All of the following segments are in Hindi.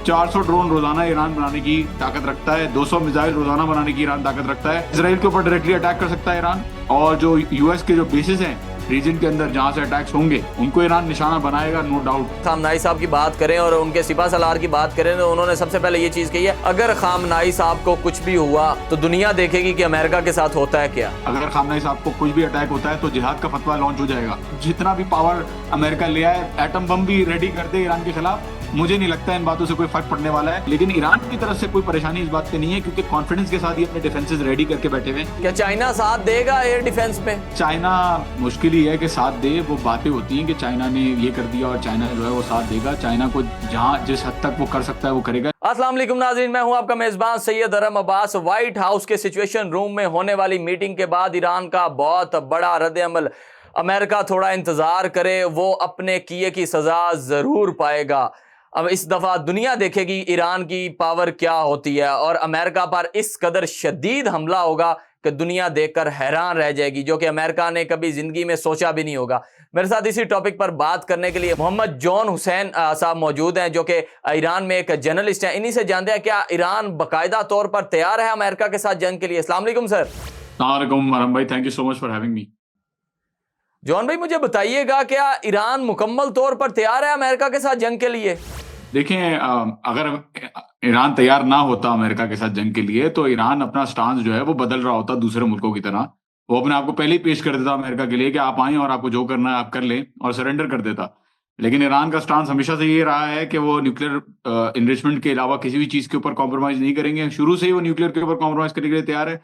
400 ड्रोन रोजाना ईरान बनाने की ताकत रखता है, 200 मिसाइल रोजाना बनाने की ईरान ताकत रखता है। इसराइल के ऊपर डायरेक्टली अटैक कर सकता है ईरान, और जो यूएस के जो बेसिस हैं रीजन के अंदर जहां से अटैक्स होंगे उनको ईरान निशाना बनाएगा, नो डाउट। खामनाई साहब की बात करें और उनके सिपह सलार की बात करें तो उन्होंने सबसे पहले ये चीज कही है, अगर खामनाई साहब को कुछ भी हुआ तो दुनिया देखेगी कि अमेरिका के साथ होता है क्या। अगर खामनाई साहब को कुछ भी अटैक होता है तो जिहाद का फतवा लॉन्च हो जाएगा। जितना भी पावर अमेरिका ले आए, एटम बम भी रेडी कर दे ईरान के खिलाफ, मुझे नहीं लगता इन बातों से कोई फर्क पड़ने वाला है। लेकिन ईरान की तरफ से कोई परेशानी इस बात की नहीं है, क्योंकि कॉन्फिडेंस के साथ ही अपने डिफेंसेस रेडी करके बैठे हुए हैं। क्या चाइना साथ देगा एयर डिफेंस में? चाइना मुश्किल ही है कि साथ दे। वो बातें होती हैं कि चाइना ने ये कर दिया और चाइना जो है वो साथ देगा। चाइना को जहां जिस हद तक वो कर सकता है वो करेगा। अस्सलाम वालेकुम नाज़रीन, मैं हूं आपका मेजबान सैयद अरम अब्बास। व्हाइट हाउस के सिचुएशन रूम में होने वाली मीटिंग के बाद ईरान का बहुत बड़ा रद्द-ए-अमल। अमेरिका थोड़ा इंतजार करे, वो अपने किए की सजा जरूर पाएगा। अब इस दफा दुनिया देखेगी ईरान की पावर क्या होती है, और अमेरिका पर इस कदर शदीद हमला होगा कि दुनिया देखकर हैरान रह जाएगी, जो कि अमेरिका ने कभी जिंदगी में सोचा भी नहीं होगा। मेरे साथ इसी टॉपिक पर बात करने के लिए मोहम्मद जॉन हुसैन साहब मौजूद हैं, जो कि ईरान में एक जर्नलिस्ट हैं। इन्हीं से जानते हैं क्या ईरान बाकायदा तौर पर तैयार है अमेरिका के साथ जंग के लिए। अस्सलाम वालेकुम सर। अस्सलाम वालेकुम अरम भाई, thank you so much for having me. John भाई, मुझे बताइएगा क्या ईरान मुकम्मल तौर पर तैयार है अमेरिका के साथ जंग के लिए? देखें, अगर ईरान तैयार ना होता अमेरिका के साथ जंग के लिए तो ईरान अपना स्टांस जो है वो बदल रहा होता दूसरे मुल्कों की तरह। वो अपने आप को पहले ही पेश कर देता अमेरिका के लिए कि आप आएं और आपको जो करना है आप कर लें, और सरेंडर कर देता। लेकिन ईरान का स्टांस हमेशा से ये रहा है कि वो न्यूक्लियर इनरिचमेंट के अलावा किसी भी चीज के ऊपर कॉम्प्रोमाइज नहीं करेंगे। शुरू से ही वो न्यूक्लियर के ऊपर कॉम्प्रोमाइज करने के लिए तैयार है।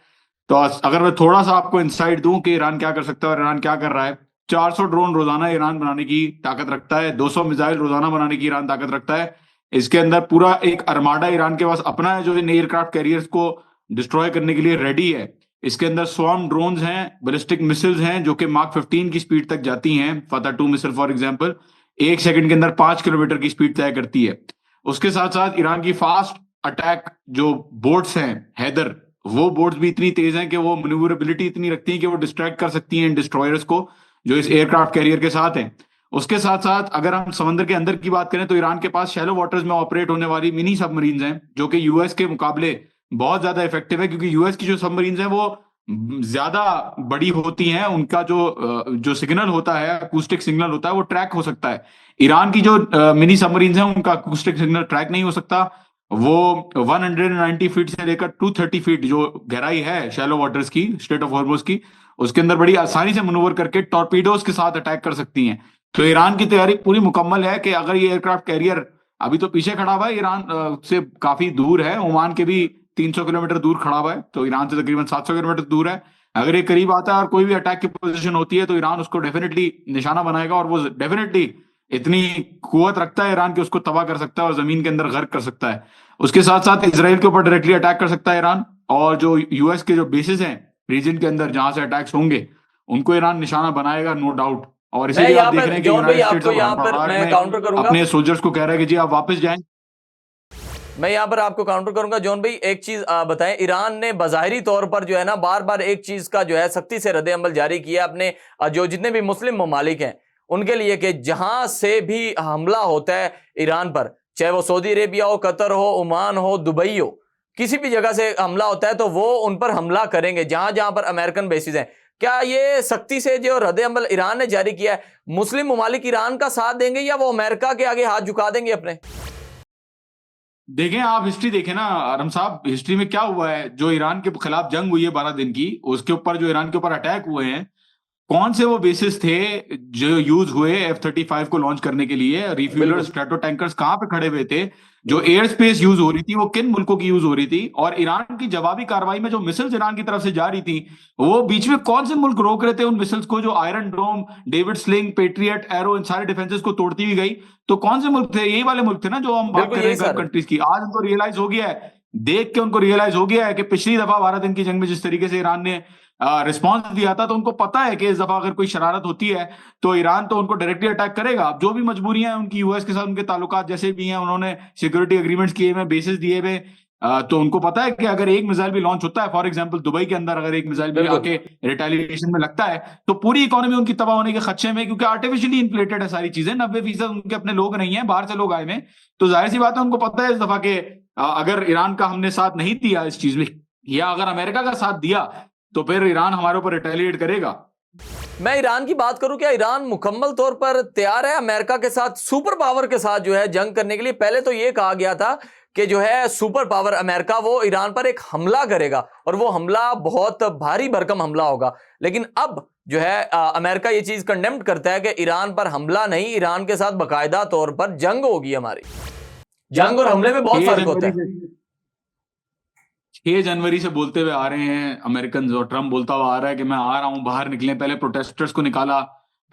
तो अगर मैं थोड़ा सा आपको इंसाइट दूं कि ईरान क्या कर सकता है और ईरान क्या कर रहा है, 400 ड्रोन रोजाना ईरान बनाने की ताकत रखता है, 200 मिसाइल रोजाना बनाने की ईरान ताकत रखता है। इसके अंदर पूरा एक अरमाडा ईरान के पास अपना है जो इन एयरक्राफ्ट कैरियर्स को डिस्ट्रॉय करने के लिए रेडी है। इसके अंदर स्वॉर्म ड्रोन्स हैं, बैलिस्टिक मिसाइल्स हैं जो कि मार्क 15 की स्पीड तक जाती हैं। फतह 2 मिसाइल फॉर एग्जांपल 1 सेकंड के अंदर 5 किलोमीटर की स्पीड तय करती है। उसके साथ साथ ईरान की फास्ट अटैक जो बोट्स हैं हैदर, वो बोट्स भी इतनी तेज हैं कि वो मैन्यूवरेबिलिटी इतनी रखती हैं कि वो डिस्ट्रैक्ट कर सकती हैं इन डिस्ट्रॉयर्स को जो इस एयरक्राफ्ट कैरियर के साथ हैं। उसके साथ साथ अगर हम समंदर के अंदर की बात करें तो ईरान के पास शैलो वाटर्स में ऑपरेट होने वाली मिनी सबमरीन्स हैं जो कि यूएस के मुकाबले बहुत ज्यादा इफेक्टिव है, क्योंकि यूएस की जो सबमरीन्स हैं वो ज्यादा बड़ी होती हैं। उनका जो सिग्नल होता है, अकूस्टिक सिग्नल होता है, वो ट्रैक हो सकता है। ईरान की जो मिनी सबमरीन्स हैं उनका अकूस्टिक सिग्नल ट्रैक नहीं हो सकता। वो 190 फीट से लेकर 230 फीट जो गहराई है शैलो वाटर्स की, स्ट्रेट ऑफ हॉर्मुज की, उसके अंदर बड़ी आसानी से मनूवर करके टॉर्पीडोज के साथ अटैक कर सकती हैं। तो ईरान की तैयारी पूरी मुकम्मल है कि अगर ये एयरक्राफ्ट कैरियर अभी तो पीछे खड़ा हुआ है, ईरान से काफी दूर है, ओमान के भी 300 किलोमीटर दूर खड़ा हुआ है, तो ईरान से तकरीबन 700 किलोमीटर दूर है। अगर ये करीब आता है और कोई भी अटैक की पोजीशन होती है तो ईरान उसको डेफिनेटली निशाना बनाएगा, और वो डेफिनेटली इतनी कुवत रखता है ईरान कि उसको तबाह कर सकता है और जमीन के अंदर गर्क कर सकता है। उसके साथ साथ इसराइल के ऊपर डायरेक्टली अटैक कर सकता है ईरान, और जो यूएस के जो बेसिस हैं रीजन के अंदर जहां से अटैक्स होंगे उनको ईरान निशाना बनाएगा, नो डाउट। और इसीलिए आप देख रहे हैं कि यूनाइटेड स्टेट्स ऑफ अमेरिका अपने सोल्जर्स को कह रहा है कि जी आप वापस जाएं। मैं यहाँ पर आपको काउंटर करूंगा। जॉन भाई, एक चीज बताएं, ईरान ने बज़ाहिरी तौर पर जो है ना बार बार एक चीज का जो है सख्ती से रद्द अमल जारी किया अपने जो जितने भी मुस्लिम ममालिक हैं उनके लिए, कि जहां से भी हमला होता है ईरान पर, चाहे वो सऊदी अरेबिया हो, कतर हो, ओमान हो, दुबई हो, किसी भी जगह से हमला होता है तो वो उन पर हमला करेंगे जहां जहां पर अमेरिकन बेसिस हैं। क्या ये सख्ती से जो रद्द अमल ईरान ने जारी किया है, मुस्लिम ममालिक ईरान का साथ देंगे या वो अमेरिका के आगे हाथ झुका देंगे अपने? देखें, आप हिस्ट्री देखें ना आरम साहब, हिस्ट्री में क्या हुआ है। जो ईरान के खिलाफ जंग हुई है 12 दिन की, उसके ऊपर जो ईरान के ऊपर अटैक हुए हैं, कौन से वो बेसिस थे जो यूज हुए F-35 को लॉन्च करने के लिए? रिफ्यूलर स्ट्रेटो टैंकर्स कहां पे खड़े हुए थे? जो एयर स्पेस यूज हो रही थी वो किन मुल्कों की यूज हो रही थी? और ईरान की जवाबी कार्रवाई में जो मिसाइल्स ईरान की तरफ से जा रही थी, वो बीच में कौन से मुल्क रोक रहे थे उन मिसाइल्स को? जो आयरन डोम, डेविड स्लिंग, पेट्रियट, एरो, इन सारे डिफेंसेस को तोड़ती हुई गई। तो कौन से मुल्क थे? यही वाले मुल्क थे ना जो हम बात कर रहे हैं गल्फ कंट्रीज की। आज उनको रियलाइज हो गया है, देख के उनको रियलाइज हो गया है कि पिछली दफा 12 दिन की जंग में जिस तरीके से ईरान ने रिस्पॉन्स दिया था, तो उनको पता है कि इस दफा अगर कोई शरारत होती है तो ईरान तो उनको डायरेक्टली अटैक करेगा। अब जो भी मजबूरियां हैं उनकी, यूएस के साथ उनके ताल्लुकात जैसे भी हैं, उन्होंने सिक्योरिटी एग्रीमेंट्स किए हुए, बेसिस दिए हुए, तो उनको पता है कि अगर एक मिसाइल भी लॉन्च होता है, फॉर एग्जांपल दुबई के अंदर अगर एक मिसाइल भी बिल्कुल। आके रिटेलिएशन में लगता है, तो पूरी इकोनॉमी उनकी तबाह होने के खदशे में, क्योंकि आर्टिफिशियली इन्फ्लेटेड है सारी चीजें। 90% उनके अपने लोग नहीं है, बाहर से लोग आए हुए हैं। तो जाहिर सी बात है, उनको पता है इस दफा के अगर ईरान का हमने साथ नहीं दिया इस चीज में, या अगर अमेरिका का साथ दिया, तो फिर ईरान हमारे ऊपर रिटेलिएट करेगा। मैं ईरान की बात करूं, क्या ईरान मुकम्मल तौर पर तैयार है अमेरिका के साथ, सुपर पावर के साथ जो है जंग करने के लिए? पहले तो यह कहा गया था कि जो है सुपर पावर अमेरिका वो ईरान पर एक हमला करेगा और वो हमला बहुत भारी भरकम हमला होगा, लेकिन अब जो है अमेरिका ये चीज कंडेम्ड करता है कि ईरान पर हमला नहीं, ईरान के साथ बाकायदा तौर पर जंग होगी हमारी। जंग और हमले में बहुत 6 फर्क होता जनवरी है। से 6 जनवरी से बोलते हुए आ रहे हैं अमेरिकन, और ट्रम्प बोलता हुआ आ रहा है कि मैं आ रहा हूं, बाहर निकले। पहले प्रोटेस्टर्स को निकाला,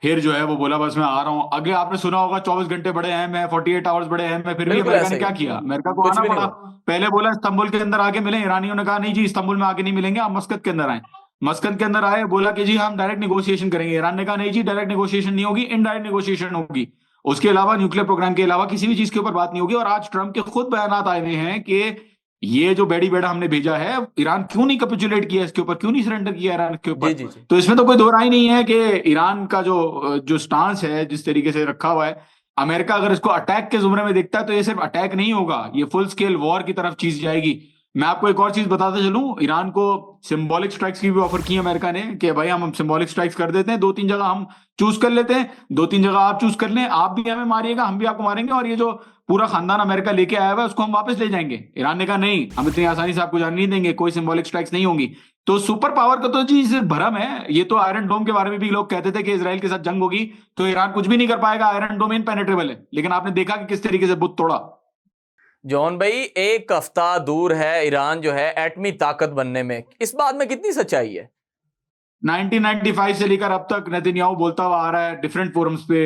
फिर जो है वो बोला बस मैं आ रहा हूं। आगे आपने सुना होगा 24 घंटे बड़े अहम है, 48 आवर्स बड़े अहम है। फिर भी बिल्कुल अमेरिका ऐसा ने ही क्या है, किया? अमेरिका को कुछ आना भी नहीं पड़ा। हुआ। पहले बोला इस्तांबुल के अंदर आके मिले, ईरानियों ने कहा नहीं जी इस्तांबुल में आके नहीं मिलेंगे, आप मस्कत के अंदर आए। मस्कत के अंदर आए, बोला कि जी हम डायरेक्ट निगोशिएशन करेंगे। ईरान ने कहा नहीं जी डायरेक्ट निगोशिएशन नहीं होगी, इनडायरेक्ट निगोशिएशन होगी। उसके अलावा न्यूक्लियर प्रोग्राम के अलावा किसी भी चीज के ऊपर बात नहीं होगी। और आज ट्रम्प के खुद बयान आए हुए हैं कि ये जो बेड़ी बेड़ा हमने भेजा है, ईरान क्यों नहीं कैपिचुलेट किया इसके ऊपर, क्यों नहीं सरेंडर किया ईरान के ऊपर। जी जी जी। तो इसमें तो कोई दो राय नहीं है कि ईरान का जो जो स्टांस है, जिस तरीके से रखा हुआ है, अमेरिका अगर इसको अटैक के जुमरे में देखता है, तो ये सिर्फ अटैक नहीं होगा, ये फुल स्केल वॉर की तरफ चीज जाएगी। मैं आपको एक और चीज बताता चलूं, ईरान को सिंबॉलिक स्ट्राइक्स की भी ऑफर की अमेरिका ने कि भाई हम सिंबॉलिक स्ट्राइक्स कर देते हैं, 2-3 जगह हम चूज कर लेते हैं, 2-3 जगह आप चूज कर लें, आप भी हमें मारिएगा हम भी आपको मारेंगे, और ये जो पूरा खानदान अमेरिका लेके आया हुआ है उसको हम वापस ले जाएंगे। ईरान ने कहा नहीं, हम इतनी आसानी से आपको जाने नहीं देंगे, कोई सिंबॉलिक स्ट्राइक्स नहीं होंगी। तो सुपर पावर का तो जी सिर्फ भरम है। ये तो आयरन डोम के बारे में भी लोग कहते थे कि इजराइल के साथ जंग होगी तो ईरान कुछ भी नहीं कर पाएगा, आयरन डोम इनपेनेट्रेबल है, लेकिन आपने देखा कि किस तरीके से बुत तोड़ा। जॉन भाई, एक हफ्ता दूर है ईरान जो है एटमी ताकत बनने में, इस बात में कितनी सच्चाई है? 1995 से लेकर अब तक नेतन्याहू बोलता हुआ आ रहा है डिफरेंट फोरम्स पे,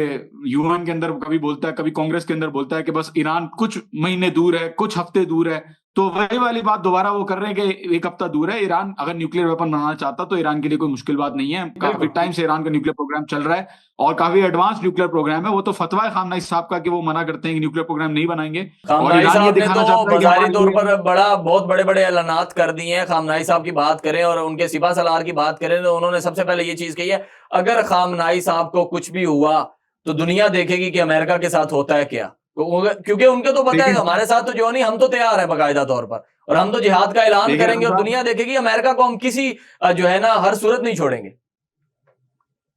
यूएन के अंदर कभी बोलता है, कभी कांग्रेस के अंदर बोलता है कि बस ईरान कुछ महीने दूर है, कुछ हफ्ते दूर है। तो वही वाली बात दोबारा वो कर रहे हैं कि एक हफ्ता दूर है। ईरान अगर न्यूक्लियर वेपन बनाना चाहता तो ईरान के लिए कोई मुश्किल बात नहीं है। काफी बिल्कुल। टाइम से ईरान का न्यूक्लियर प्रोग्राम चल रहा है और काफी एडवांस न्यूक्लियर प्रोग्राम है। वो तो फतवा है खामनाई साहब का कि वो मना करते हैं कि न्यूक्लियर प्रोग्राम नहीं बनाएंगे, और खामनाई ईरान ये साहब ने दिखाना तो चाहता है कि बाजारी हमारे तौर पर लिए। बहुत बड़े बड़े ऐलानात कर दिए हैं। खामनाई साहब की बात करें और उनके सिपा सलार की बात करें तो उन्होंने सबसे पहले ये चीज कही है, अगर खामनाई साहब को कुछ भी हुआ तो दुनिया देखेगी कि अमेरिका के साथ होता है क्या। क्योंकि उनके तो पता है लेकिन हमारे साथ तो जो नहीं, हम तो तैयार है बाकायदा तौर पर, और हम तो जिहाद का ऐलान लेकिन करेंगे और दुनिया देखेगी अमेरिका को हम किसी जो है ना हर सूरत नहीं छोड़ेंगे।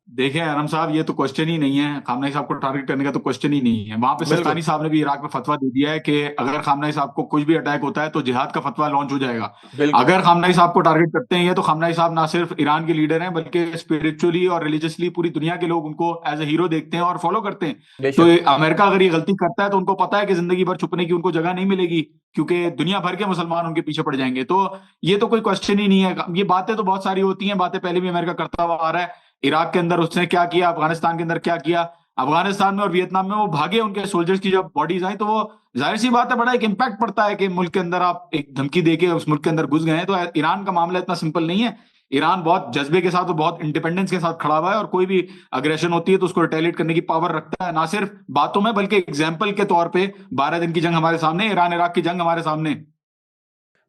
देखिए आराम साहब, ये तो क्वेश्चन ही नहीं है, खामनाई साहब को टारगेट करने का तो क्वेश्चन ही नहीं है। वहां पे बिल्कुल। सिस्तानी साहब ने भी इराक में फतवा दे दिया है कि अगर खामनाई साहब को कुछ भी अटैक होता है तो जिहाद का फतवा लॉन्च हो जाएगा। बिल्कुल। अगर खामनाई साहब को टारगेट करते हैं ये, तो खामनाई साहब ना सिर्फ ईरान के लीडर हैं, बल्कि स्पिरिचुअली और रिलीजियसली पूरी दुनिया के लोग उनको एज ए हीरो देखते हैं और फॉलो करते हैं। तो बेशक। अमेरिका अगर ये गलती करता है तो उनको पता है कि जिंदगी भर छुपने की उनको जगह नहीं मिलेगी, क्योंकि दुनिया भर के मुसलमान उनके पीछे पड़ जाएंगे। तो ये तो कोई क्वेश्चन ही नहीं है। ये बातें तो बहुत सारी होती हैं, बातें पहले भी अमेरिका करता हुआ आ रहा है। इराक के अंदर उसने क्या किया, अफगानिस्तान के अंदर क्या किया, अफगानिस्तान में और वियतनाम में वो भागे, उनके सोल्जर्स की जब बॉडीज आई तो वो जाहिर सी बात है बड़ा एक इंपैक्ट पड़ता है कि मुल्क के अंदर आप एक धमकी देके उस मुल्क के अंदर घुस गए हैं। तो ईरान का मामला इतना सिंपल नहीं है। ईरान बहुत जज्बे के साथ और बहुत इंडिपेंडेंस के साथ खड़ा हुआ है, और कोई भी अग्रेशन होती है तो उसको रिटेलिएट करने की पावर रखता है, ना सिर्फ बातों में बल्कि एग्जाम्पल के तौर पर 12 दिन की जंग हमारे सामने, ईरान इराक की जंग हमारे सामने।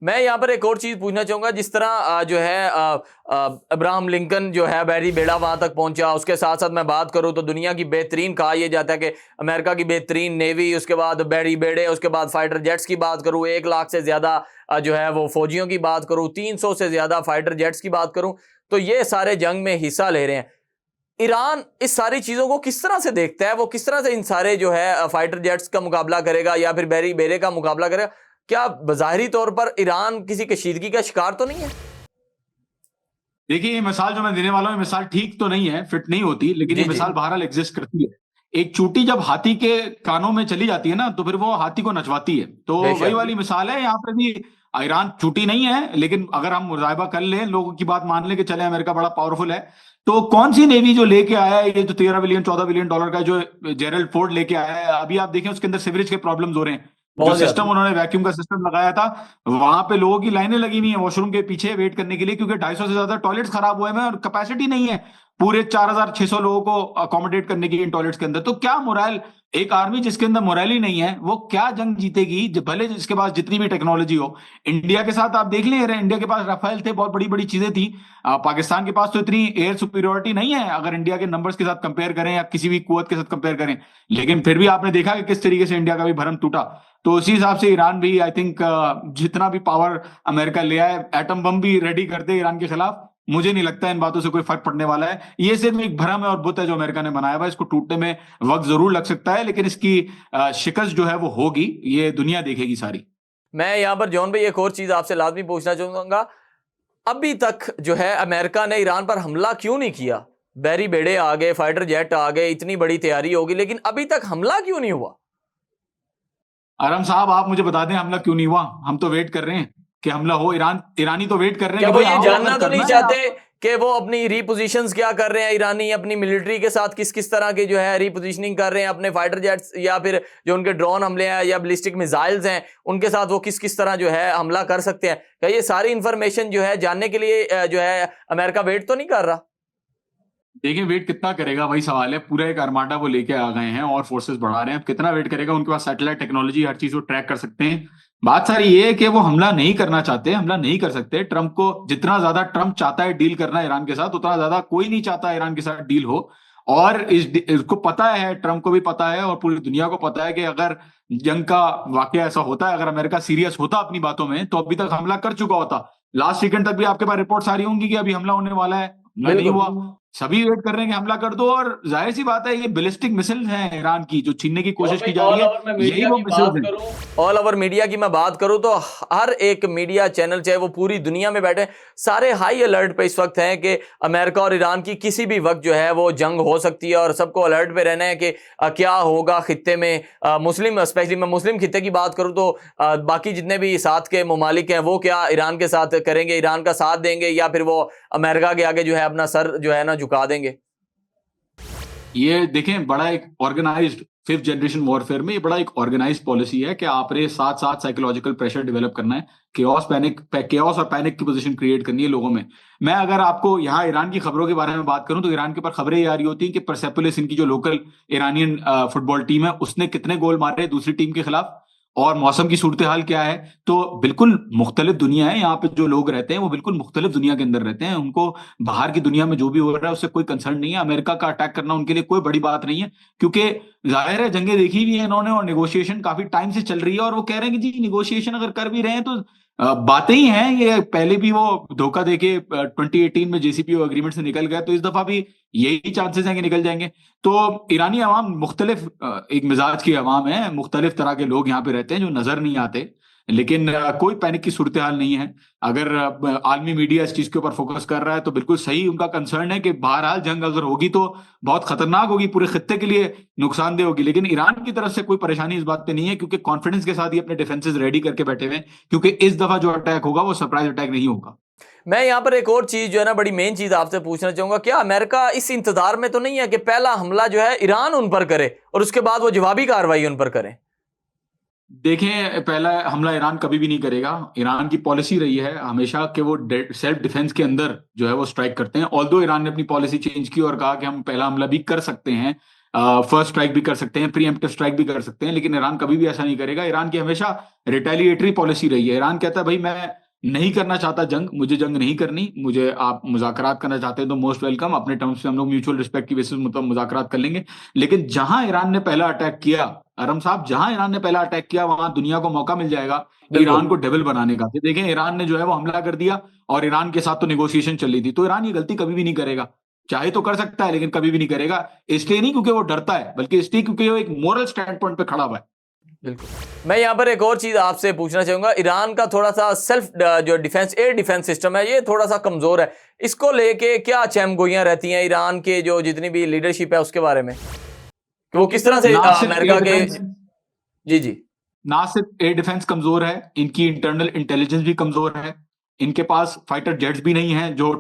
मैं यहाँ पर एक और चीज पूछना चाहूंगा, जिस तरह जो है अब्राहम लिंकन जो है बैरी बेड़ा वहां तक पहुंचा, उसके साथ साथ मैं बात करूं तो दुनिया की बेहतरीन, कहा यह जाता है कि अमेरिका की बेहतरीन नेवी, उसके बाद बैरी बेड़े, उसके बाद फाइटर जेट्स की बात करूं, 1 लाख से ज्यादा जो है वो फौजियों की बात करूं, 300 से ज्यादा फाइटर जेट्स की बात करूं, तो ये सारे जंग में हिस्सा ले रहे हैं। ईरान इस सारी चीजों को किस तरह से देखता है? वो किस तरह से इन सारे जो है फाइटर जेट्स का मुकाबला करेगा या फिर बैरी बेड़े का मुकाबला करेगा? क्या बज़ाहिरी तौर पर ईरान किसी कशीदगी का शिकार तो नहीं है? देखिए ये मिसाल जो मैं देने वाला हूँ, ये मिसाल ठीक तो नहीं है, फिट नहीं होती, लेकिन जी ये जी। मिसाल बहरहाल एग्जिस्ट करती है। एक चूटी जब हाथी के कानों में चली जाती है ना, तो फिर वो हाथी को नचवाती है। तो वही बेशक। वाली मिसाल है यहाँ पे भी। ईरान चूटी नहीं है, लेकिन अगर हम मुजाहिबा कर लें, लोगों की बात मान लें कि चले अमेरिका बड़ा पावरफुल है, तो कौन सी नेवी जो लेके आया है ये जो 13 बिलियन 14 बिलियन डॉलर का जो जेरल्ड फोर्ड लेके आया है, अभी आप देखें उसके अंदर सीवरेज के प्रॉब्लम्स हो रहे हैं। जो बहुत ज्यादा। सिस्टम उन्होंने वैक्यूम का सिस्टम लगाया था, वहां पे लोगों की लाइनें लगी हुई हैं वॉशरूम के पीछे वेट करने के लिए, क्योंकि 250 से ज्यादा टॉयलेट्स खराब हुए हैं और कैपेसिटी नहीं है। पूरे 4,600 लोगों को अकोमोडेट करने की इन टॉयलेट्स के अंदर। तो क्या मोरल, एक आर्मी जिसके अंदर मोरल ही नहीं है वो क्या जंग जीतेगी, भले जिसके पास जितनी भी टेक्नोलॉजी हो। इंडिया के साथ आप देख ले रहे, इंडिया के पास राफेल थे, बहुत बड़ी बड़ी चीजें थी। पाकिस्तान के पास तो इतनी एयर सुपीरियोरिटी नहीं है अगर इंडिया के नंबर्स के साथ कंपेयर करें या किसी भी कुवत के साथ कंपेयर करें। लेकिन फिर भी आपने देखा कि किस तरीके से इंडिया का भी भरम टूटा। तो उसी हिसाब से ईरान भी आई थिंक जितना भी पावर अमेरिका ले आए, एटम बम भी रेडी कर दे ईरान के खिलाफ, मुझे नहीं लगता इन बातों से कोई फर्क पड़ने वाला है। ये सिर्फ एक भ्रम है और बुत है जो अमेरिका ने बनाया हुआ है। इसको टूटने में वक्त जरूर लग सकता है, लेकिन इसकी शिकस्त जो है वो होगी, ये दुनिया देखेगी सारी। मैं यहाँ पर जॉन भाई एक और चीज आपसे लाजमी पूछना चाहूंगा, अभी तक जो है अमेरिका ने ईरान पर हमला क्यों नहीं किया? बैरी बेड़े आ गए, फाइटर जेट आ गए, इतनी बड़ी तैयारी होगी, लेकिन अभी तक हमला क्यों नहीं हुआ? आराम साहब, आप मुझे बता दें हमला क्यों नहीं हुआ। हम तो वेट कर रहे हैं कि हमला हो। ईरानी तो वेट कर रहे क्या हैं वो कि भाई ये आओ, जानना अगर तो नहीं करना है चाहते कि वो अपनी रीपोजिशंस क्या कर रहे हैं, ईरानी अपनी मिलिट्री के साथ किस किस तरह के जो है रीपोजिशनिंग कर रहे हैं, अपने फाइटर जेट्स या फिर जो उनके ड्रोन हमले हैं या बैलिस्टिक मिसाइल्स हैं उनके साथ वो किस किस तरह जो है हमला कर सकते हैं? क्या ये सारी इंफॉर्मेशन जो है जानने के लिए जो है अमेरिका वेट तो नहीं कर रहा? देखिए, वेट कितना करेगा वही सवाल है। पूरा एक आर्माडा वो लेके आ गए हैं और फोर्सेस बढ़ा रहे हैं। अब कितना वेट करेगा? उनके पास सैटेलाइट टेक्नोलॉजी, हर चीज वो ट्रैक कर सकते हैं। बात सारी ये है कि वो हमला नहीं करना चाहते, हमला नहीं कर सकते। ट्रंप को जितना ज्यादा ट्रंप चाहता है डील करना ईरान के साथ, उतना ज्यादा कोई नहीं चाहता ईरान के साथ डील हो। और इसको पता है, ट्रंप को भी पता है और पूरी दुनिया को पता है कि अगर जंग का वाकया ऐसा होता है, अगर अमेरिका सीरियस होता अपनी बातों में, तो अभी तक हमला कर चुका होता। लास्ट वीकेंड तक भी आपके पास रिपोर्ट्स आ रही होंगी कि अभी हमला होने वाला है, हमला नहीं बिल्कुल। हुआ। सभी वेट कर रहे हैं कि हमला कर दो। और जाहिर सी बात है, ये बैलिस्टिक मिसाइल हैं ईरान की जो छीनने की कोशिश की जा रही है, यही वो मिसाइल हैं। ऑल ओवर मीडिया की मैं बात करूं तो हर एक मीडिया चैनल चाहे वो पूरी दुनिया में बैठे, सारे हाई अलर्ट पे इस वक्त हैं कि अमेरिका और ईरान की किसी भी वक्त जो है वो जंग हो सकती है और सबको अलर्ट पे रहना है कि क्या होगा खित्ते में। मुस्लिम, स्पेशली मैं मुस्लिम खित्ते की बात करूं तो बाकी जितने भी साथ के ममालिक हैं वो क्या ईरान के साथ करेंगे, ईरान का साथ देंगे या फिर वो अमेरिका के आगे जो है अपना सर जो है ना झुका देंगे? ये देखें, बड़ा एक ऑर्गेनाइज्ड फिफ्थ जनरेशन वॉरफेयर में ये बड़ा एक ऑर्गेनाइज्ड पॉलिसी है कि आपने साथ साथ साइकोलॉजिकल प्रेशर डेवलप करना है, केओस और पैनिक की पोजीशन क्रिएट करनी है लोगों में। मैं अगर आपको यहाँ ईरान की खबरों के बारे में बात करूं तो ईरान के ऊपर खबरें ये आ रही होती हैं कि परसेपोलिस, इनकी जो लोकल ईरानियन फुटबॉल टीम है, उसने कितने गोल मारे दूसरी टीम के खिलाफ और मौसम की सूरत हाल क्या है। तो बिल्कुल मुख्तलिफ दुनिया है यहाँ पे। जो लोग रहते हैं वो बिल्कुल मुख्तलिफ दुनिया के अंदर रहते हैं। उनको बाहर की दुनिया में जो भी हो रहा है उससे कोई कंसर्न नहीं है। अमेरिका का अटैक करना उनके लिए कोई बड़ी बात नहीं है, क्योंकि जाहिर है जंगे देखी भी है इन्होंने और नेगोशिएशन काफी टाइम से चल रही है। और वो कह रहे हैं कि जी निगोशिएशन अगर कर भी रहे हैं तो बातें ही हैं। ये पहले भी वो धोखा देके 2018 में जेसीपीओ एग्रीमेंट से निकल गया, तो इस दफा भी यही चांसेस हैं कि निकल जाएंगे। तो ईरानी अवाम मुख्तलिफ एक मिजाज की अवाम है, मुख्तलिफ तरह के लोग यहाँ पे रहते हैं जो नजर नहीं आते। लेकिन कोई पैनिक की सूरत हाल नहीं है। अगर आलमी मीडिया इस चीज के ऊपर फोकस कर रहा है तो बिल्कुल सही उनका कंसर्न है कि बहरहाल जंग अगर होगी तो बहुत खतरनाक होगी, पूरे खत्ते के लिए नुकसानदेह होगी। लेकिन ईरान की तरफ से कोई परेशानी इस बात पे नहीं है, क्योंकि कॉन्फिडेंस के साथ ही अपने डिफेंसेस रेडी करके बैठे हुए हैं, क्योंकि इस दफा जो अटैक होगा वो सरप्राइज अटैक नहीं होगा। मैं यहाँ पर एक और चीज जो है ना, बड़ी मेन चीज आपसे पूछना चाहूंगा, क्या अमेरिका इस इंतजार में तो नहीं है कि पहला हमला जो है ईरान उन पर करे और उसके बाद वो जवाबी कार्रवाई उन पर करें? देखें, पहला हमला ईरान कभी भी नहीं करेगा। ईरान की पॉलिसी रही है हमेशा कि वो सेल्फ डिफेंस के अंदर जो है वो स्ट्राइक करते हैं। ऑल्दो ईरान ने अपनी पॉलिसी चेंज की और कहा कि हम पहला हमला भी कर सकते हैं, फर्स्ट स्ट्राइक भी कर सकते हैं, प्रीएम्प्टिव स्ट्राइक भी कर सकते हैं, लेकिन ईरान कभी भी ऐसा नहीं करेगा। ईरान की हमेशा रिटेलिएटरी पॉलिसी रही है। ईरान कहता है भाई मैं नहीं करना चाहता जंग, मुझे जंग नहीं करनी, मुझे आप मुज़ाकरात करना चाहते हैं तो मोस्ट वेलकम, अपने टर्म्स पे हम लोग म्यूचुअल रिस्पेक्ट की बेसिस मतलब मुज़ाकरात कर लेंगे। लेकिन जहां ईरान ने पहला अटैक किया, आरम साहब, जहां ईरान ने पहला अटैक किया वहां दुनिया को मौका मिल जाएगा ईरान को डेविल बनाने का। तो देखें, ईरान ने जो है वो हमला कर दिया और ईरान के साथ तो नेगोशिएशन चल रही थी। तो ईरान ये गलती कभी भी नहीं करेगा, चाहे तो कर सकता है लेकिन कभी भी नहीं करेगा। इसलिए नहीं क्योंकि वो डरता है, बल्कि इसलिए क्योंकि वो एक मोरल स्टैंड पॉइंट पे खड़ा हुआ है। बिल्कुल। मैं यहाँ पर एक और चीज आपसे पूछना चाहूंगा, ईरान का थोड़ा सा सेल्फ जो डिफेंस, एयर डिफेंस सिस्टम है, ये थोड़ा सा कमजोर है। इसको लेके क्या चहमगोइयां रहती हैं ईरान के जो जितनी भी लीडरशिप है उसके बारे में, कि वो किस तरह से अमेरिका के? जी जी। ना सिर्फ एयर डिफेंस कमजोर है, इनकी इंटरनल इंटेलिजेंस भी कमजोर है। इनके पास फाइटर जेट्स भी नहीं है जो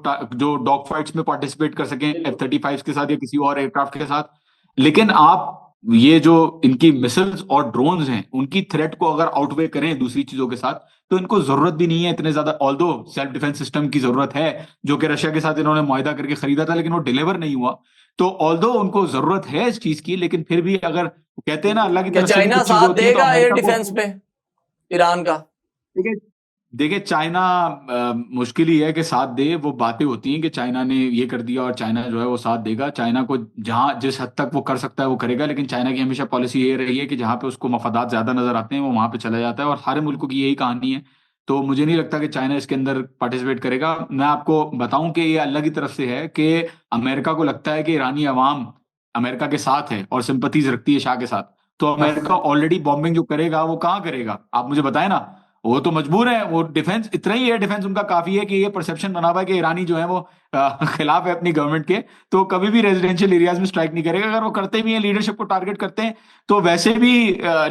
डॉग फाइट्स में पार्टिसिपेट कर सकें F-35 के साथ या किसी और एयरक्राफ्ट के साथ। लेकिन आप ये जो इनकी मिसाइल्स और ड्रोन्स हैं उनकी थ्रेट को अगर आउटवे करें दूसरी चीजों के साथ, तो इनको जरूरत भी नहीं है इतने ज्यादा। ऑल्दो सेल्फ डिफेंस सिस्टम की जरूरत है, जो कि रशिया के साथ इन्होंने मुआहदा करके खरीदा था, लेकिन वो डिलीवर नहीं हुआ। तो ऑल्दो उनको जरूरत है इस चीज की, लेकिन फिर भी अगर कहते हैं ना, अल्लाह की क्या तरफ से भी चाइना कुछ चीजें साथ होती हैं, तो देगा एयर अमेरिका को। डिफेंस में ईरान का? देखिए देखिए चाइना मुश्किल ही है कि साथ दे। वो बातें होती हैं कि चाइना ने ये कर दिया और चाइना जो है वो साथ देगा। चाइना को जहां जिस हद तक वो कर सकता है वो करेगा, लेकिन चाइना की हमेशा पॉलिसी ये रही है कि जहां पे उसको मफादात ज्यादा नजर आते हैं वो वहां पे चला जाता है, और सारे मुल्कों की यही कहानी है। तो मुझे नहीं लगता कि चाइना इसके अंदर पार्टिसिपेट करेगा। मैं आपको बताऊं कि ये अल्लाह की तरफ से है कि अमेरिका को लगता है कि ईरानी अवाम अमेरिका के साथ है और सिंपथीज रखती है शाह के साथ। तो अमेरिका हाँ। ऑलरेडी बॉम्बिंग जो करेगा वो कहाँ करेगा, आप मुझे बताएं ना। वो तो मजबूर है, वो डिफेंस इतना ही है, डिफेंस उनका काफी है कि ये परसेप्शन बना हुआ है कि ईरानी जो है वो खिलाफ है अपनी गवर्नमेंट के। तो कभी भी रेजिडेंशियल एरियाज में स्ट्राइक नहीं करेगा। अगर वो करते भी हैं, लीडरशिप को टारगेट करते हैं, तो वैसे भी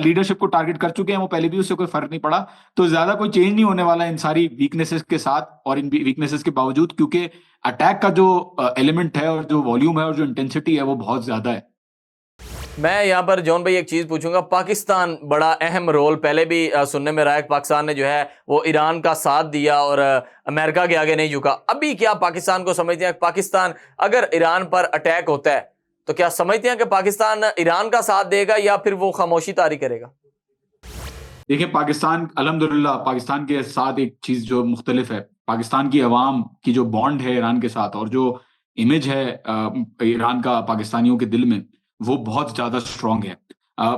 लीडरशिप को टारगेट कर चुके हैं वो पहले भी, उससे कोई फर्क नहीं पड़ा। तो ज्यादा कोई चेंज नहीं होने वाला इन सारी वीकनेसेस के साथ और इन वीकनेसेस के बावजूद, क्योंकि अटैक का जो एलिमेंट है और जो वॉल्यूम है और जो इंटेंसिटी है वो बहुत ज्यादा है। मैं यहाँ पर जॉन भाई एक चीज पूछूंगा, पाकिस्तान बड़ा अहम रोल पहले भी सुनने में रहा है कि पाकिस्तान ने जो है वो ईरान का साथ दिया और अमेरिका के आगे नहीं झुका। अभी क्या पाकिस्तान को समझते हैं कि पाकिस्तान अगर ईरान पर अटैक होता है तो क्या समझते हैं कि पाकिस्तान ईरान का साथ देगा या फिर वो खामोशी तारी करेगा? देखिए पाकिस्तान अल्हम्दुलिल्लाह, पाकिस्तान के साथ एक चीज जो मुख्तलिफ है, पाकिस्तान की अवाम की जो बॉन्ड है ईरान के साथ और जो इमेज है ईरान का पाकिस्तानियों के दिल में, वो बहुत ज्यादा स्ट्रांग है।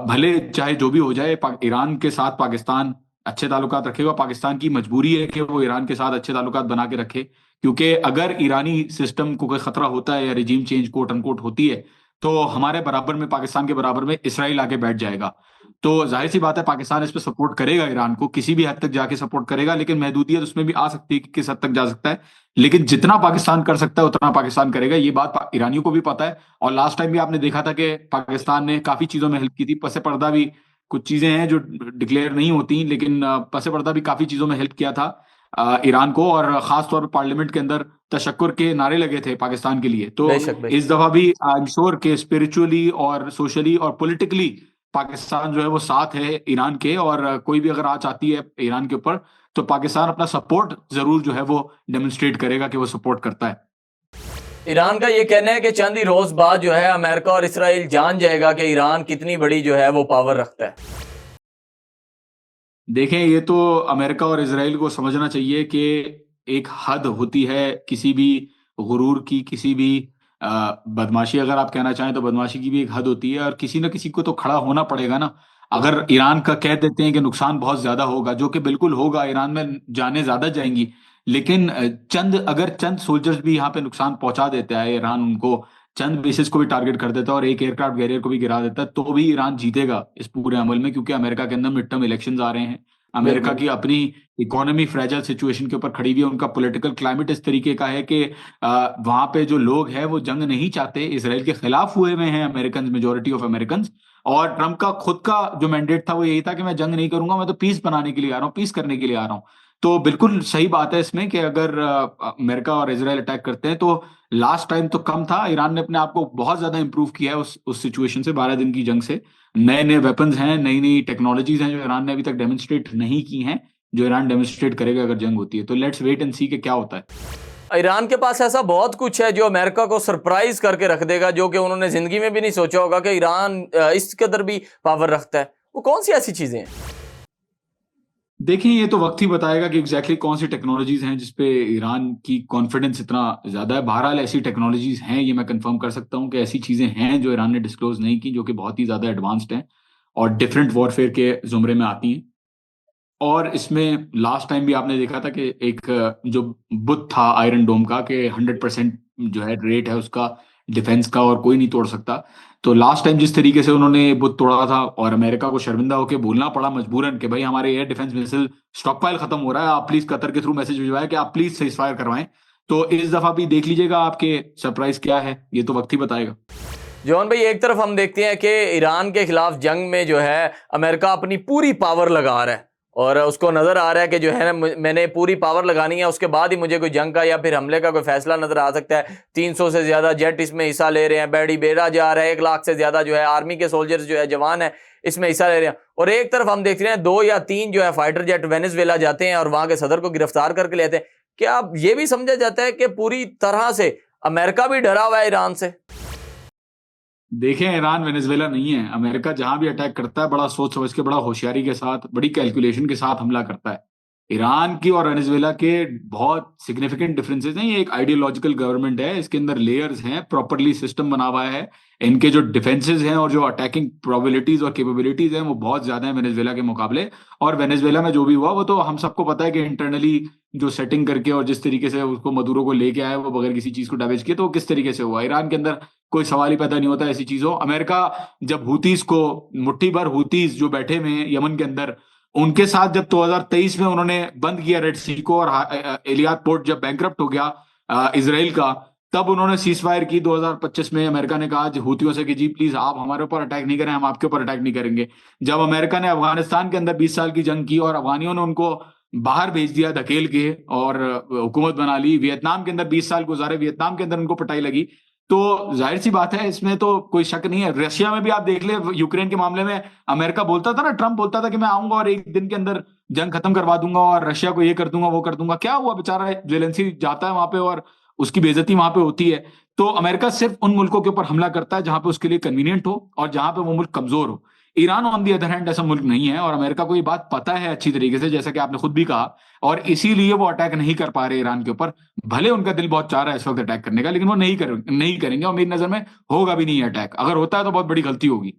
भले चाहे जो भी हो जाए, ईरान के साथ पाकिस्तान अच्छे ताल्लुकात रखेगा। पाकिस्तान की मजबूरी है कि वो ईरान के साथ अच्छे ताल्लुकात बना के रखे, क्योंकि अगर ईरानी सिस्टम को कोई खतरा होता है या रिजीम चेंज कोट अनकोट होती है, तो हमारे बराबर में, पाकिस्तान के बराबर में इसराइल आके बैठ जाएगा। तो जाहिर सी बात है पाकिस्तान इस पे सपोर्ट करेगा, ईरान को किसी भी हद तक जाके सपोर्ट करेगा, लेकिन महदूदियत उसमें भी आ सकती है कि किस हद तक जा सकता है। लेकिन जितना पाकिस्तान कर सकता है उतना पाकिस्तान करेगा, ये बात ईरानियों को भी पता है। और लास्ट टाइम भी आपने देखा था कि पाकिस्तान ने काफी चीजों में हेल्प की थी, पसे पर्दा भी कुछ चीजें हैं जो डिक्लेयर नहीं होती, लेकिन पसे पर्दा भी काफी चीजों में हेल्प किया था ईरान को। और खास तौर पर पार्लियामेंट के अंदर तशक्कुर के नारे लगे थे पाकिस्तान के लिए। तो बेशक इस बेशक। दफा भी आई एम श्योर के स्पिरिचुअली और सोशली और पॉलिटिकली पाकिस्तान जो है वो साथ है ईरान के। और कोई भी अगर आंच आती है ईरान के ऊपर, तो पाकिस्तान अपना सपोर्ट जरूर जो है वो डेमोन्स्ट्रेट करेगा कि वो सपोर्ट करता है। ईरान का ये कहना है कि चंद ही रोज बाद जो है अमेरिका और इसराइल जान जाएगा कि ईरान कितनी बड़ी जो है वो पावर रखता है। देखें, ये तो अमेरिका और इसराइल को समझना चाहिए कि एक हद होती है किसी भी गुरूर की, किसी भी बदमाशी अगर आप कहना चाहें तो बदमाशी की भी एक हद होती है, और किसी न किसी को तो खड़ा होना पड़ेगा ना। अगर ईरान का कह देते हैं कि नुकसान बहुत ज्यादा होगा, जो कि बिल्कुल होगा, ईरान में जाने ज्यादा जाएंगी, लेकिन अगर चंद सोल्जर्स भी यहाँ पे नुकसान पहुंचा देता है ईरान, उनको चंद बेसिस को भी टारगेट कर देता है और एक एयरक्राफ्ट कैरियर को भी गिरा देता है, तो भी ईरान जीतेगा इस पूरे अमल में, क्योंकि अमेरिका के अंदर मिड टर्म इलेक्शंस आ रहे हैं। अमेरिका बिल्कुल। की अपनी इकोनॉमी फ्रेजाइल सिचुएशन के ऊपर खड़ी हुई है। उनका पॉलिटिकल क्लाइमेट इस तरीके का है कि वहां पे जो लोग हैं वो जंग नहीं चाहते, इसराइल के खिलाफ हुए हुए हैं अमेरिकन, मेजोरिटी ऑफ अमेरिकन। और ट्रम्प का खुद का जो मैंडेट था वो यही था कि मैं जंग नहीं करूंगा, मैं तो पीस बनाने के लिए आ रहा हूँ, पीस करने के लिए आ रहा हूँ। तो बिल्कुल सही बात है इसमें कि अगर अमेरिका और इसराइल अटैक करते हैं, तो लास्ट टाइम तो कम था, ईरान ने अपने आप को बहुत ज्यादा इंप्रूव किया है उस सिचुएशन से, 12 दिन की जंग से। नए नए वेपन्स हैं, नई नई टेक्नोलॉजीज हैं जो ईरान ने अभी तक डेमोन्स्ट्रेट नहीं की हैं, जो ईरान डेमोन्स्ट्रेट करेगा अगर जंग होती है। तो लेट्स वेट एंड सी कि क्या होता है। ईरान के पास ऐसा बहुत कुछ है जो अमेरिका को सरप्राइज करके रख देगा, जो कि उन्होंने जिंदगी में भी नहीं सोचा होगा कि ईरान इस कदर भी पावर रखता है। वो कौन सी ऐसी चीजें हैं? देखिए, ये तो वक्त ही बताएगा कि एग्जैक्टली कौन सी टेक्नोलॉजीज हैं जिसपे ईरान की कॉन्फिडेंस इतना ज्यादा है। बहरहाल ऐसी टेक्नोलॉजीज हैं, ये मैं कंफर्म कर सकता हूँ कि ऐसी चीजें हैं जो ईरान ने डिस्क्लोज नहीं की, जो कि बहुत ही ज्यादा एडवांस्ड हैं और डिफरेंट वॉरफेयर के जुमरे में आती हैं। और इसमें लास्ट टाइम भी आपने देखा था कि एक जो बुत था आयरन डोम का, कि 100% जो है रेट है उसका डिफेंस का और कोई नहीं तोड़ सकता। तो लास्ट टाइम जिस तरीके से उन्होंने बुत तोड़ा था और अमेरिका को शर्मिंदा होकर बोलना पड़ा मजबूरन कि भाई हमारे air defence missile stock pile खत्म हो रहा है, आप प्लीज कतर के थ्रू मैसेज भिजवाएं कि आप प्लीज सीज फायर करवाएं। तो इस दफा भी देख लीजिएगा आपके सरप्राइज क्या है, ये तो वक्त ही बताएगा। जॉन भाई, एक तरफ हम देखते हैं कि ईरान के खिलाफ जंग में जो है अमेरिका अपनी पूरी पावर लगा रहा है, और उसको नजर आ रहा है कि जो है ना मैंने पूरी पावर लगानी है, उसके बाद ही मुझे कोई जंग का या फिर हमले का कोई फैसला नजर आ सकता है। 300 से ज्यादा जेट इसमें हिस्सा ले रहे हैं, बैडी बेड़ा जा रहा है, 1 लाख से ज्यादा जो है आर्मी के सोल्जर्स जो है जवान है इसमें हिस्सा ले रहे हैं। और एक तरफ हम देख रहे हैं 2 या 3 जो है फाइटर जेट वेनेजुएला जाते हैं और वहां के सदर को गिरफ्तार करके लेते हैं। क्या अब ये भी समझा जाता है कि पूरी तरह से अमेरिका भी डरा हुआ है ईरान से? देखें, ईरान वेनेजुएला नहीं है। अमेरिका जहां भी अटैक करता है बड़ा सोच समझ के, बड़ा होशियारी के साथ, बड़ी कैलकुलेशन के साथ हमला करता है। ईरान की और वेनेजुएला के बहुत सिग्निफिकेंट डिफरेंसेस हैं। ये एक आइडियोलॉजिकल गवर्नमेंट है, इसके अंदर लेयर्स हैं, प्रॉपरली सिस्टम बना हुआ है। इनके जो डिफेंसेस हैं और जो अटैकिंग प्रोबेबिलिटीज और कैपेबिलिटीज हैं वो बहुत ज्यादा है वेनेजुएला के मुकाबले। और वेनेजुएला में जो भी हुआ वो तो हम सबको पता है कि इंटरनली जो सेटिंग करके और जिस तरीके से उसको मदुरो को लेके आया वो बगैर किसी चीज को डैमेज किए, तो वो किस तरीके से हुआ। ईरान के अंदर कोई सवाल ही पैदा नहीं होता ऐसी चीजों। अमेरिका जब हुतीस को, मुट्ठी भर हुतीस जो बैठे हुए हैं यमन के अंदर, उनके साथ जब 2023 में उन्होंने बंद किया रेड सी को और एलियात पोर्ट जब बैंकरप्ट हो गया इसराइल का, तब उन्होंने सीज फायर की 2025 में। अमेरिका ने कहा हुतियों से कि जी प्लीज आप हमारे ऊपर अटैक नहीं करें, हम आपके ऊपर अटैक नहीं करेंगे। जब अमेरिका ने अफगानिस्तान के अंदर 20 साल की जंग की और अफगानियों ने उनको बाहर भेज दिया धकेल के और हुकूमत बना ली, वियतनाम के अंदर 20 साल गुजारे, वियतनाम के अंदर उनको पिटाई लगी, तो जाहिर सी बात है इसमें तो कोई शक नहीं है। रशिया में भी आप देख ले, यूक्रेन के मामले में अमेरिका बोलता था ना, ट्रंप बोलता था कि मैं आऊंगा और 1 दिन के अंदर जंग खत्म करवा दूंगा और रशिया को ये कर दूंगा वो कर दूंगा। क्या हुआ, बेचारा जेलेंस्की जाता है वहां पे और उसकी बेइज्जती वहां पे होती है। तो अमेरिका सिर्फ उन मुल्कों के ऊपर हमला करता है जहां पे उसके लिए कन्वीनियंट हो और जहां पे वो मुल्क कमजोर हो। Iran on the other hand ऐसा मुल्क नहीं है और अमेरिका को ये बात पता है अच्छी तरीके से, जैसा कि आपने खुद भी कहा, और इसीलिए वो अटैक नहीं कर पा रहे ईरान के ऊपर। भले उनका दिल बहुत चाह रहा है इस वक्त अटैक करने का, लेकिन वो नहीं करेंगे और मेरी नजर में होगा भी नहीं अटैक। अगर होता है तो बहुत बड़ी गलती होगी।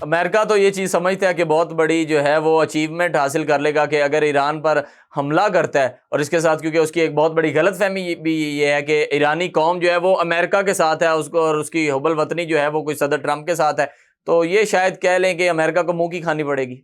अमेरिका तो ये चीज़ समझता है कि बहुत बड़ी जो है वो अचीवमेंट हासिल कर लेगा कि अगर ईरान पर हमला करता है। और इसके साथ क्योंकि उसकी एक बहुत बड़ी गलतफहमी भी ये है कि ईरानी कौम जो है वो अमेरिका के साथ है, उसको और उसकी हुबल वतनी जो है वो कोई सदर ट्रंप के साथ है। तो ये शायद कह लें कि अमेरिका को मुंह की खानी पड़ेगी।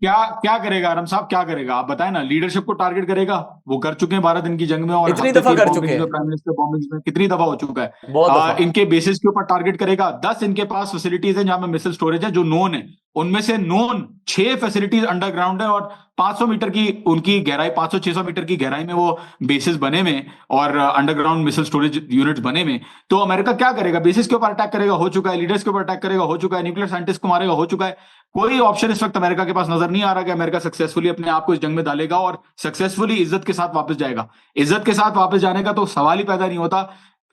क्या क्या करेगा आरम साहब, क्या करेगा आप बताएं ना। लीडरशिप को टारगेट करेगा, वो कर चुके हैं 12 दिन की जंग में और इतनी हफ्ते दफा की कर चुके बॉम्बिंग्स में, हैं, प्राइम मिनिस्टर बॉम्बिंग्स में कितनी दफा हो चुका है। बहुत दफा। इनके बेसिस के ऊपर टारगेट करेगा। 10 इनके पास फैसिलिटीज हैं जहां पे मिसाइल स्टोरेज है जो नोन है, उनमें से नोन 6 फैसिलिटीज अंडरग्राउंड है और 500 मीटर की उनकी गहराई, 500-600 मीटर की गहराई में वो बेसिस बने हुए और अंडरग्राउंड मिसाइल स्टोरेज यूनिट्स बने हुए। तो अमेरिका क्या करेगा, बेसिस के ऊपर अटैक करेगा, हो चुका है। लीडर्स के ऊपर अटैक करेगा, हो चुका है। न्यूक्लियर साइंटिस्ट को मारेगा, हो चुका है। कोई ऑप्शन इस वक्त अमेरिका के पास नजर नहीं आ रहा कि अमेरिका सक्सेसफुली अपने आप को इस जंग में डालेगा और सक्सेसफुली इज्जत के साथ वापस जाएगा। इज्जत के साथ वापस जाने का तो सवाल ही पैदा नहीं होता।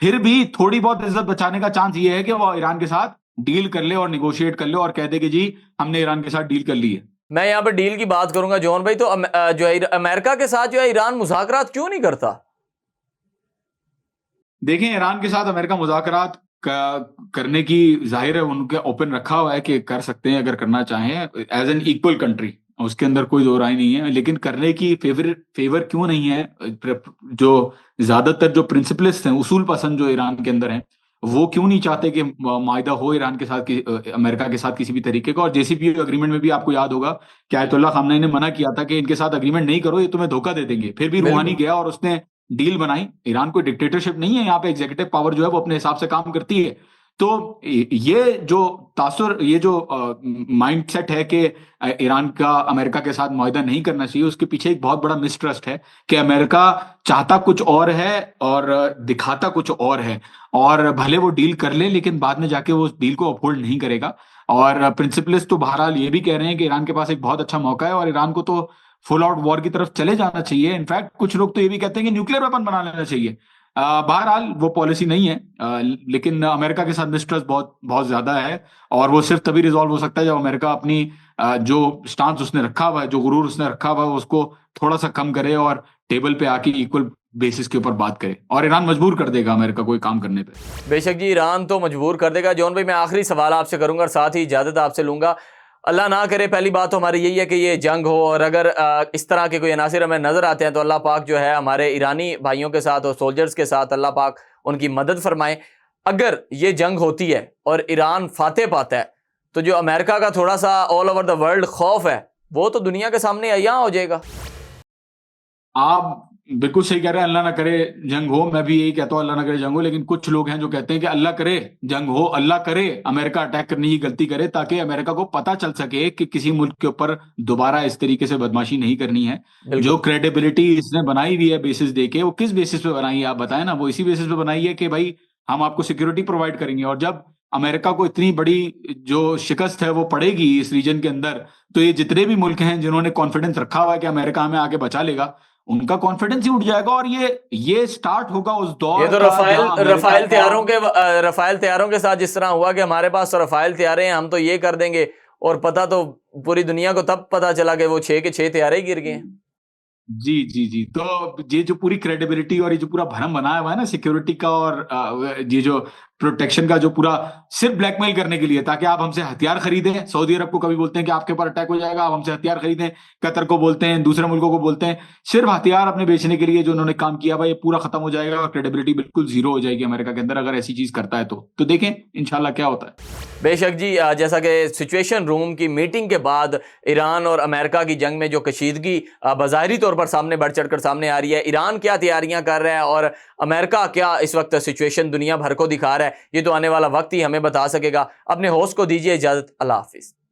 फिर भी थोड़ी बहुत इज्जत बचाने का चांस ये है कि वो ईरान के साथ डील कर ले और निगोशिएट कर ले और कह दे कि जी हमने ईरान के साथ डील कर ली है। मैं यहाँ पर डील की बात करूंगा जॉन भाई, तो जो है अमेरिका के साथ जो है ईरान मुज़ाकरात क्यों नहीं करता? देखें, ईरान के साथ अमेरिका मुज़ाकरात करने की जाहिर है उनके ओपन रखा हुआ है कि कर सकते हैं अगर करना चाहें एज एन इक्वल कंट्री, उसके अंदर कोई दो राय नहीं है। लेकिन करने की फेवर क्यों नहीं है, जो ज्यादातर जो प्रिंसिपलिस्ट हैं, उसूल पसंद जो ईरान के अंदर हैं, वो क्यों नहीं चाहते कि मायदा हो ईरान के साथ अमेरिका के साथ किसी भी तरीके का। और जेसीपीओ अग्रीमेंट में भी आपको याद होगा कि आयतुल्लाह खामनेई ने मना किया था कि इनके साथ अग्रीमेंट नहीं करो, ये तुम्हें धोखा दे देंगे। फिर भी रूहानी बिल्कुल। गया और उसने डील बनाई। ईरान कोई डिक्टेटरशिप नहीं है, यहाँ पे एग्जीक्यूटिव पावर जो है वो अपने हिसाब से काम करती है। तो ये जो तासुर, ये जो माइंडसेट है कि ईरान का अमेरिका के साथ मुआहदा नहीं करना चाहिए, उसके पीछे एक बहुत बड़ा मिसट्रस्ट है कि अमेरिका चाहता कुछ और है और दिखाता कुछ और है। और भले वो डील कर ले लेकिन बाद में जाके वो उस डील को अपहोल्ड नहीं करेगा। और प्रिंसिपलिस्ट तो बहरहाल ये भी कह रहे हैं कि ईरान के पास एक बहुत अच्छा मौका है और ईरान को तो फुल आउट वॉर की तरफ चले जाना चाहिए। इनफैक्ट कुछ लोग तो ये भी कहते हैं कि न्यूक्लियर वेपन बना लेना चाहिए। बहरहाल वो पॉलिसी नहीं है, लेकिन अमेरिका के साथ मिसट्रस्ट बहुत बहुत ज्यादा है और वो सिर्फ तभी रिजॉल्व हो सकता है जब अमेरिका अपनी जो स्टांस उसने रखा हुआ है, जो गुरूर उसने रखा हुआ है, उसको थोड़ा सा कम करे और टेबल पे आके इक्वल बेसिस के ऊपर बात करे। और ईरान मजबूर कर देगा अमेरिका को काम करने पे। बेशक जी, ईरान तो मजबूर कर देगा। जॉन भाई, मैं आखिरी सवाल आपसे करूंगा और साथ ही इजाजत आपसे लूंगा। अल्लाह ना करे, पहली बात तो हमारी यही है कि ये जंग हो और अगर इस तरह के कोई अनासिर हमें नजर आते हैं तो अल्लाह पाक जो है हमारे ईरानी भाइयों के साथ और सोल्जर्स के साथ अल्लाह पाक उनकी मदद फरमाए। अगर ये जंग होती है और ईरान फातेह पाता है तो जो अमेरिका का थोड़ा सा ऑल ओवर द वर्ल्ड खौफ है वो तो दुनिया के सामने अयां हो जाएगा। आप बिल्कुल सही कह रहे हैं, अल्लाह ना करे जंग हो। मैं भी यही कहता हूँ, अल्लाह ना करे जंग हो। लेकिन कुछ लोग हैं जो कहते हैं कि अल्लाह करे जंग हो, अल्लाह करे अमेरिका अटैक करने की गलती करे, ताकि अमेरिका को पता चल सके कि किसी मुल्क के ऊपर दोबारा इस तरीके से बदमाशी नहीं करनी है। जो बिल्कुल। क्रेडिबिलिटी इसने बनाई हुई है बेसिस दे के, वो किस बेसिस पे बनाई है आप बताएं ना। वो इसी बेसिस पे बनाई है कि भाई हम आपको सिक्योरिटी प्रोवाइड करेंगे, और जब अमेरिका को इतनी बड़ी जो शिकस्त है वो पड़ेगी इस रीजन के अंदर, तो ये जितने भी मुल्क हैं जिन्होंने कॉन्फिडेंस रखा हुआ है कि अमेरिका हमें आके बचा लेगा, उनका कॉन्फिडेंस ही उठ जाएगा। और ये स्टार्ट होगा उस ये दौर तो का जहां अमेरिका का। रफाइल तैयारों के साथ जिस तरह हुआ कि हमारे पास तो रफाइल तैयारे हैं, हम तो ये कर देंगे, और पता तो पूरी दुनिया को तब पता चला कि वो 6 के 6 तैयारे ही गिर गए हैं। जी जी जी। तो ये जो पूरी क्रेडिबिलिटी और ये जो पूरा भरम बनाया हुआ है ना सिक्योरिटी का, और ये जो प्रोटेक्शन का, जो पूरा सिर्फ ब्लैकमेल करने के लिए, ताकि आप हमसे हथियार खरीदें। सऊदी अरब को कभी बोलते हैं कि आपके ऊपर अटैक हो जाएगा, आप हमसे हथियार खरीदें। कतर को बोलते हैं, दूसरे मुल्कों को बोलते हैं, सिर्फ हथियार अपने बेचने के लिए जो उन्होंने काम किया भाई, ये पूरा खत्म हो जाएगा और क्रेडिबिलिटी बिल्कुल जीरो हो जाएगी अमेरिका के अंदर अगर ऐसी चीज करता है तो देखें इंशाल्लाह क्या होता है। बेशक जी, जैसा कि सिचुएशन रूम की मीटिंग के बाद ईरान और अमेरिका की जंग में जो कशीदगी बज़ाहिरी तौर पर सामने बढ़ चढ़कर सामने आ रही है, ईरान क्या तैयारियां कर रहा है और अमेरिका क्या इस वक्त सिचुएशन दुनिया भर को दिखा रहा है, ये तो आने वाला वक्त ही हमें बता सकेगा। अपने होस्ट को दीजिए इजाज़त। अल्लाह हाफिज़।